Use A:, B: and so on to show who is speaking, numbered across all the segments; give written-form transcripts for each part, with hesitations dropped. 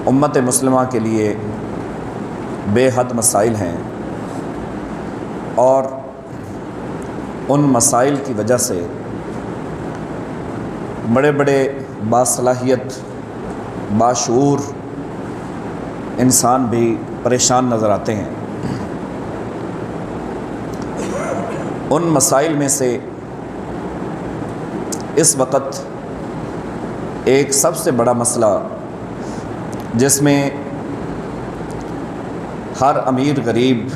A: امت مسلمہ کے لیے بے حد مسائل ہیں، اور ان مسائل کی وجہ سے بڑے بڑے باصلاحیت باشعور انسان بھی پریشان نظر آتے ہیں۔ ان مسائل میں سے اس وقت ایک سب سے بڑا مسئلہ جس میں ہر امیر غریب،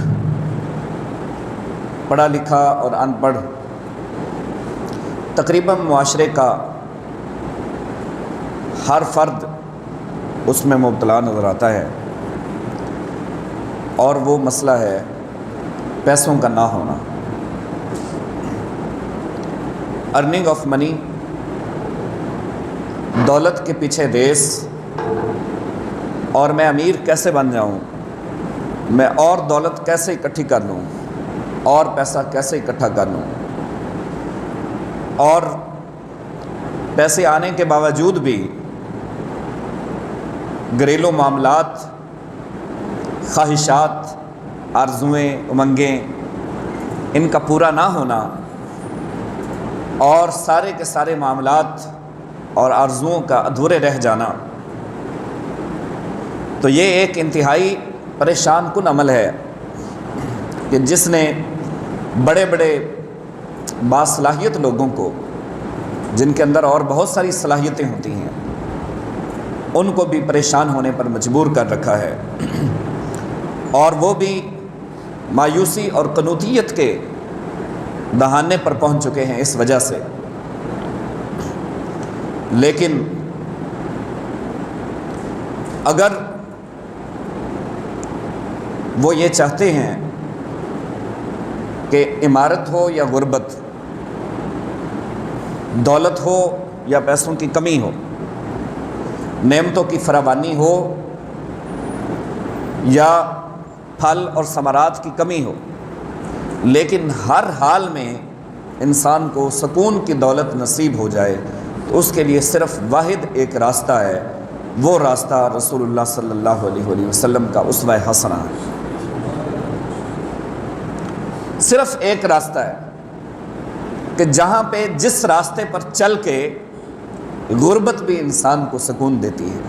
A: پڑھا لکھا اور ان پڑھ تقریباً معاشرے کا ہر فرد اس میں مبتلا نظر آتا ہے، اور وہ مسئلہ ہے پیسوں کا نہ ہونا، ارننگ آف منی، دولت کے پیچھے ریس، اور میں امیر کیسے بن جاؤں، میں اور دولت کیسے اکٹھی کر لوں، اور پیسہ کیسے اکٹھا کر لوں، اور پیسے آنے کے باوجود بھی گھریلو معاملات، خواہشات، آرزوئیں، امنگیں ان کا پورا نہ ہونا، اور سارے کے سارے معاملات اور آرزوؤں کا ادھورے رہ جانا، تو یہ ایک انتہائی پریشان کن عمل ہے کہ جس نے بڑے بڑے باصلاحیت لوگوں کو، جن کے اندر اور بہت ساری صلاحیتیں ہوتی ہیں، ان کو بھی پریشان ہونے پر مجبور کر رکھا ہے، اور وہ بھی مایوسی اور قنوطیت کے دہانے پر پہنچ چکے ہیں اس وجہ سے۔ لیکن اگر وہ یہ چاہتے ہیں کہ عمارت ہو یا غربت، دولت ہو یا پیسوں کی کمی ہو، نعمتوں کی فراوانی ہو یا پھل اور ثمرات کی کمی ہو، لیکن ہر حال میں انسان کو سکون کی دولت نصیب ہو جائے، تو اس کے لیے صرف واحد ایک راستہ ہے، وہ راستہ رسول اللہ صلی اللہ علیہ وسلم کا اسوہ حسنہ ہے۔ صرف ایک راستہ ہے کہ جہاں پہ جس راستے پر چل کے غربت بھی انسان کو سکون دیتی ہے،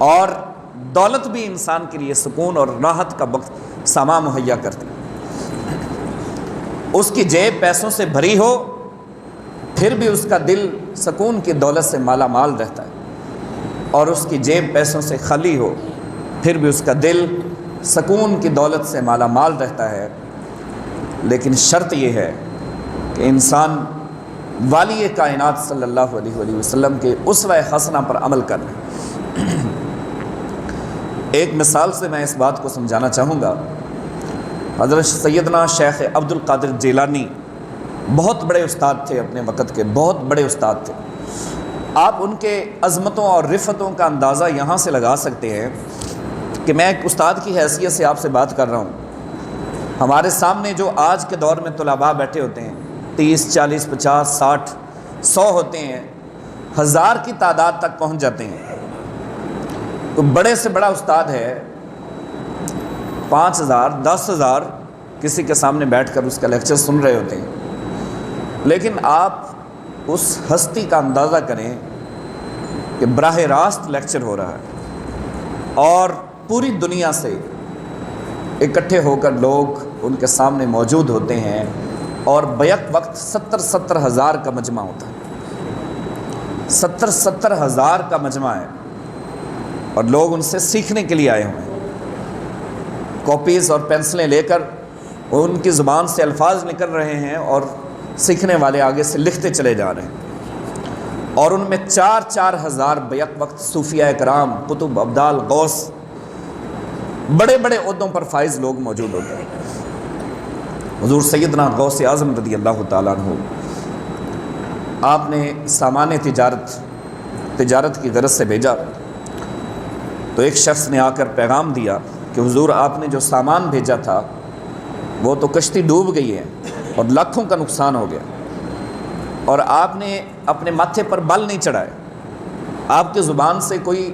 A: اور دولت بھی انسان کے لیے سکون اور راحت کا وقت سامان مہیا کرتی ہے۔ اس کی جیب پیسوں سے بھری ہو، پھر بھی اس کا دل سکون کی دولت سے مالا مال رہتا ہے، اور اس کی جیب پیسوں سے خالی ہو، پھر بھی اس کا دل سکون کی دولت سے مالا مال رہتا ہے۔ لیکن شرط یہ ہے کہ انسان والی کائنات صلی اللہ علیہ وسلم کے اسوہ حسنہ پر عمل کر لے۔ ایک مثال سے میں اس بات کو سمجھانا چاہوں گا۔ حضرت سیدنا شیخ عبد القادر جیلانی بہت بڑے استاد تھے، اپنے وقت کے بہت بڑے استاد تھے۔ آپ ان کے عظمتوں اور رفتوں کا اندازہ یہاں سے لگا سکتے ہیں کہ میں ایک استاد کی حیثیت سے آپ سے بات کر رہا ہوں۔ ہمارے سامنے جو آج کے دور میں طلباء بیٹھے ہوتے ہیں، 30، 40، 50، 60، 100 ہوتے ہیں، 1000 کی تعداد تک پہنچ جاتے ہیں۔ تو بڑے سے بڑا استاد ہے، 5000، 10000 کسی کے سامنے بیٹھ کر اس کا لیکچر سن رہے ہوتے ہیں، لیکن آپ اس ہستی کا اندازہ کریں کہ براہ راست لیکچر ہو رہا ہے، اور پوری دنیا سے اکٹھے ہو کر لوگ ان کے سامنے موجود ہوتے ہیں، اور بیک وقت 70 ہزار کا مجمع ہوتا ہے، 70 ہزار کا مجمع ہے، اور لوگ ان سے سیکھنے کے لیے آئے ہوئے ہیں، کاپیز اور پینسلیں لے کر ان کی زبان سے الفاظ نکل رہے ہیں، اور سیکھنے والے آگے سے لکھتے چلے جا رہے ہیں، اور ان میں 4 ہزار بیک وقت صوفیاء کرام، قطب، ابدال، غوث، بڑے بڑے عہدوں پر فائز لوگ موجود ہوتے ہیں۔ حضور سیدنا غوث اعظم رضی اللہ تعالیٰ عنہ، آپ نے سامان تجارت کی غرض سے بھیجا، تو ایک شخص نے آ کر پیغام دیا کہ حضور آپ نے جو سامان بھیجا تھا وہ تو کشتی ڈوب گئی ہے اور لاکھوں کا نقصان ہو گیا، اور آپ نے اپنے ماتھے پر بل نہیں چڑھائے، آپ کی زبان سے کوئی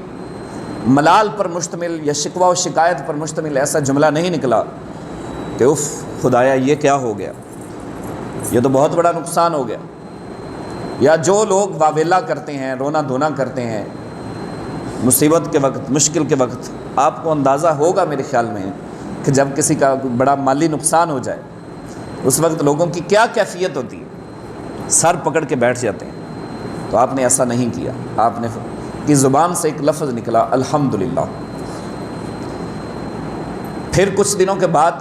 A: ملال پر مشتمل یا شکوہ و شکایت پر مشتمل ایسا جملہ نہیں نکلا کہ اف خدایا یہ کیا ہو گیا، یہ تو بہت بڑا نقصان ہو گیا۔ یا جو لوگ واویلا کرتے ہیں، رونا دھونا کرتے ہیں مصیبت کے وقت، مشکل کے وقت، آپ کو اندازہ ہوگا میرے خیال میں کہ جب کسی کا بڑا مالی نقصان ہو جائے اس وقت لوگوں کی کیا کیفیت ہوتی ہے، سر پکڑ کے بیٹھ جاتے ہیں۔ تو آپ نے ایسا نہیں کیا، آپ نے کی زبان سے ایک لفظ نکلا الحمدللہ۔ پھر کچھ دنوں کے بعد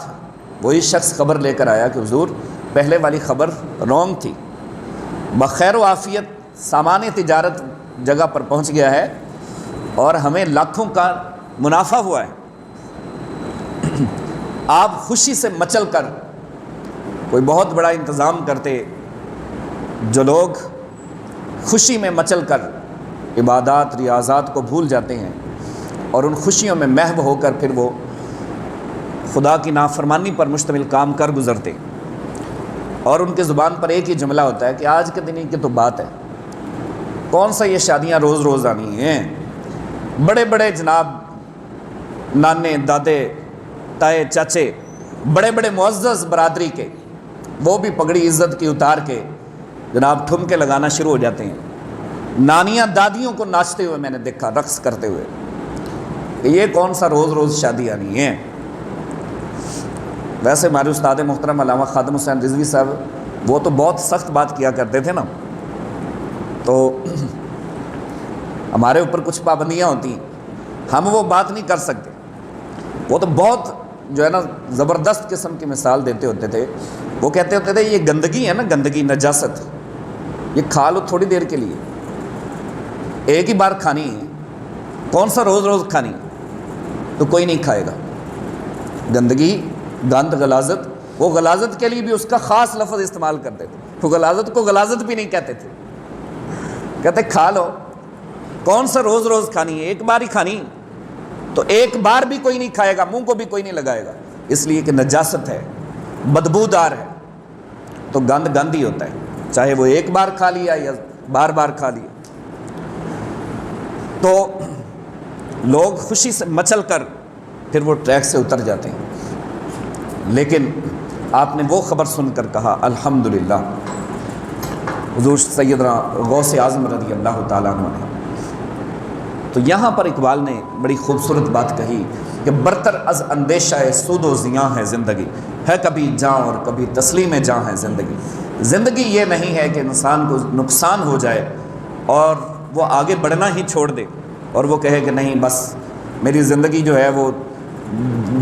A: وہی شخص خبر لے کر آیا کہ حضور پہلے والی خبر رونگ تھی، بخیر و عافیت سامان تجارت جگہ پر پہنچ گیا ہے اور ہمیں لاکھوں کا منافع ہوا ہے۔ آپ خوشی سے مچل کر کوئی بہت بڑا انتظام کرتے، جو لوگ خوشی میں مچل کر عبادات ریاضات کو بھول جاتے ہیں اور ان خوشیوں میں محو ہو کر پھر وہ خدا کی نافرمانی پر مشتمل کام کر گزرتے، اور ان کے زبان پر ایک ہی جملہ ہوتا ہے کہ آج کے دن کی تو بات ہے، کون سا یہ شادیاں روز روز آنی ہیں، بڑے بڑے جناب نانے دادے تائے چاچے بڑے بڑے معزز برادری کے، وہ بھی پگڑی عزت کی اتار کے جناب ٹھمکے لگانا شروع ہو جاتے ہیں۔ نانیاں دادیوں کو ناچتے ہوئے میں نے دیکھا، رقص کرتے ہوئے، کہ یہ کون سا روز روز شادی آنی ہے۔ ویسے ہمارے استاد محترم علامہ خادم حسین رضوی صاحب وہ تو بہت سخت بات کیا کرتے تھے نا، تو ہمارے اوپر کچھ پابندیاں ہوتی ہیں، ہم وہ بات نہیں کر سکتے۔ وہ تو بہت جو ہے نا زبردست قسم کی مثال دیتے ہوتے تھے، وہ کہتے ہوتے تھے یہ گندگی ہے نا، گندگی نجاست، یہ کھا لو تھوڑی دیر کے لیے، ایک ہی بار کھانی ہے، کون سا روز روز کھانی، تو کوئی نہیں کھائے گا۔ گندگی، گند، غلاظت، وہ غلاظت کے لیے بھی اس کا خاص لفظ استعمال کرتے تھے، وہ غلاظت کو غلاظت بھی نہیں کہتے تھے، کہتے کھا لو، کون سا روز روز کھانی ہے، ایک بار ہی کھانی، تو ایک بار بھی کوئی نہیں کھائے گا، منہ کو بھی کوئی نہیں لگائے گا، اس لیے کہ نجاست ہے، بدبودار ہے، تو گند گند ہی ہوتا ہے، چاہے وہ ایک بار کھا لیا یا بار بار کھا لیا۔ تو لوگ خوشی سے مچل کر پھر وہ ٹریک سے اتر جاتے ہیں، لیکن آپ نے وہ خبر سن کر کہا الحمدللہ۔ حضور سیدنا غوث اعظم رضی اللہ تعالیٰ عنہ نے تو یہاں پر اقبال نے بڑی خوبصورت بات کہی کہ برتر از اندیشہ سود و زیاں ہے زندگی، ہے کبھی جاں اور کبھی تسلیم جاں ہے زندگی۔ زندگی یہ نہیں ہے کہ انسان کو نقصان ہو جائے اور وہ آگے بڑھنا ہی چھوڑ دے اور وہ کہے کہ نہیں بس میری زندگی جو ہے وہ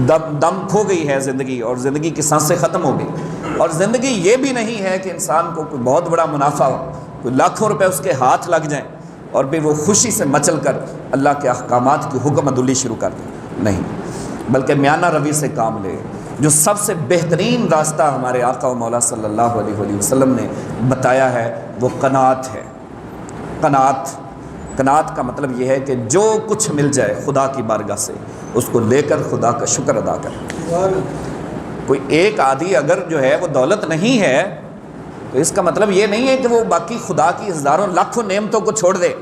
A: دم کھو گئی ہے زندگی، اور زندگی کی سانسیں ختم ہو گئی۔ اور زندگی یہ بھی نہیں ہے کہ انسان کو کوئی بہت بڑا منافع ہو، کوئی لاکھوں روپے اس کے ہاتھ لگ جائیں اور پھر وہ خوشی سے مچل کر اللہ کے احکامات کی حکم عدولی شروع کر دیں، نہیں، بلکہ میانہ روی سے کام لے۔ جو سب سے بہترین راستہ ہمارے آقا و مولا صلی اللہ علیہ وسلم نے بتایا ہے وہ قناعت ہے۔ قناعت کا مطلب یہ ہے کہ جو کچھ مل جائے خدا کی بارگاہ سے اس کو لے کر خدا کا شکر ادا کر۔ کوئی ایک آدھی اگر جو ہے وہ دولت نہیں ہے تو اس کا مطلب یہ نہیں ہے کہ وہ باقی خدا کی ہزاروں لاکھوں نعمتوں کو چھوڑ دے،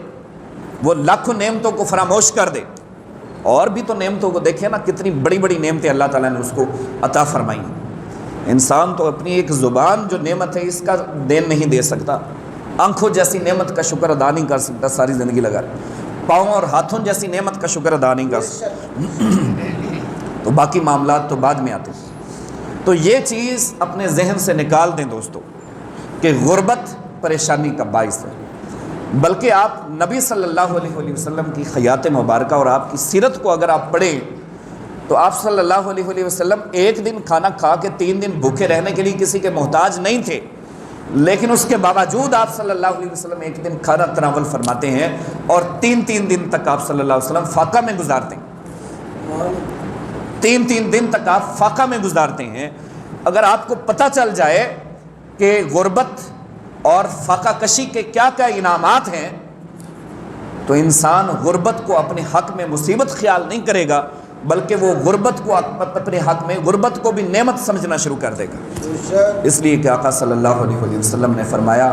A: وہ لاکھوں نعمتوں کو فراموش کر دے۔ اور بھی تو نعمتوں کو دیکھیں نا، کتنی بڑی بڑی نعمتیں اللہ تعالیٰ نے اس کو عطا فرمائی۔ انسان تو اپنی ایک زبان جو نعمت ہے اس کا دین نہیں دے سکتا، آنکھوں جیسی نعمت کا شکر ادا نہیں کر سکتا ساری زندگی لگا، پاؤں اور ہاتھوں جیسی نعمت کا شکر ادا نہیں کر سکتا، تو باقی معاملات تو بعد میں آتے۔ تو یہ چیز اپنے ذہن سے نکال دیں دوستو کہ غربت پریشانی کا باعث ہے، بلکہ آپ نبی صلی اللہ علیہ وسلم کی حیات مبارکہ اور آپ کی سیرت کو اگر آپ پڑھیں تو آپ صلی اللہ علیہ وسلم ایک دن کھانا کھا کے 3 دن بھوکے رہنے کے لیے کسی کے محتاج نہیں تھے، لیکن اس کے باوجود آپ صلی اللہ علیہ وسلم ایک دن کھانا تناول فرماتے ہیں اور 3 دن تک آپ صلی اللہ علیہ وسلم فاقہ میں گزارتے ہیں، 3 دن تک آپ فاقہ میں گزارتے ہیں۔ اگر آپ کو پتہ چل جائے کہ غربت اور فاقہ کشی کے کیا کیا انعامات ہیں تو انسان غربت کو اپنے حق میں مصیبت خیال نہیں کرے گا، بلکہ وہ غربت کو اپنے حق میں غربت کو بھی نعمت سمجھنا شروع کر دے گا۔ اس لیے کہ آقا صلی اللہ علیہ وسلم نے فرمایا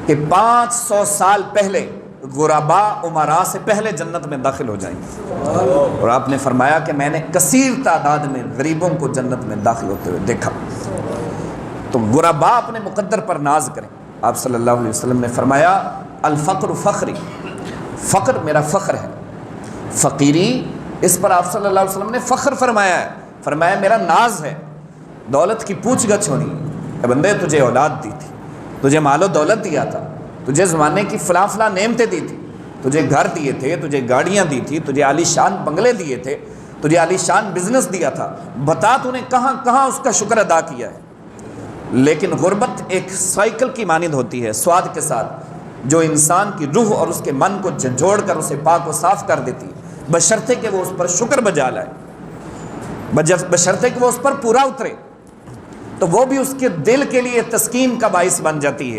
A: کہ 500 سال پہلے غربا امراء سے پہلے جنت میں داخل ہو جائیں گے، اور آپ نے فرمایا کہ میں نے کثیر تعداد میں غریبوں کو جنت میں داخل ہوتے ہوئے دیکھا۔ تو غربا اپنے مقدر پر ناز کریں۔ آپ صلی اللہ علیہ وسلم نے فرمایا الفقر فخری، فقر میرا فخر ہے، فقیری اس پر آپ صلی اللہ علیہ وسلم نے فخر فرمایا ہے، فرمایا میرا ناز ہے۔ دولت کی پوچھ گچھ ہونی، اے بندے تجھے اولاد دی تھی، تجھے مال و دولت دیا تھا، تجھے زمانے کی فلاں فلاں نعمتیں دی تھی، تجھے گھر دیے تھے، تجھے گاڑیاں دی تھی، تجھے عالی شان بنگلے دیے تھے، تجھے عالی شان بزنس دیا تھا، بتا تو نے کہاں کہاں اس کا شکر ادا کیا ہے۔ لیکن غربت ایک سائیکل کی مانند ہوتی ہے سواد کے ساتھ، جو انسان کی روح اور اس کے من کو جھنجھوڑ کر اسے پاک و صاف کر دیتی ہے، بشرطے کہ وہ اس پر شکر بجا لائے، بشرطے کہ وہ اس پر پورا اترے، تو وہ بھی اس کے دل کے لیے تسکین کا باعث بن جاتی ہے۔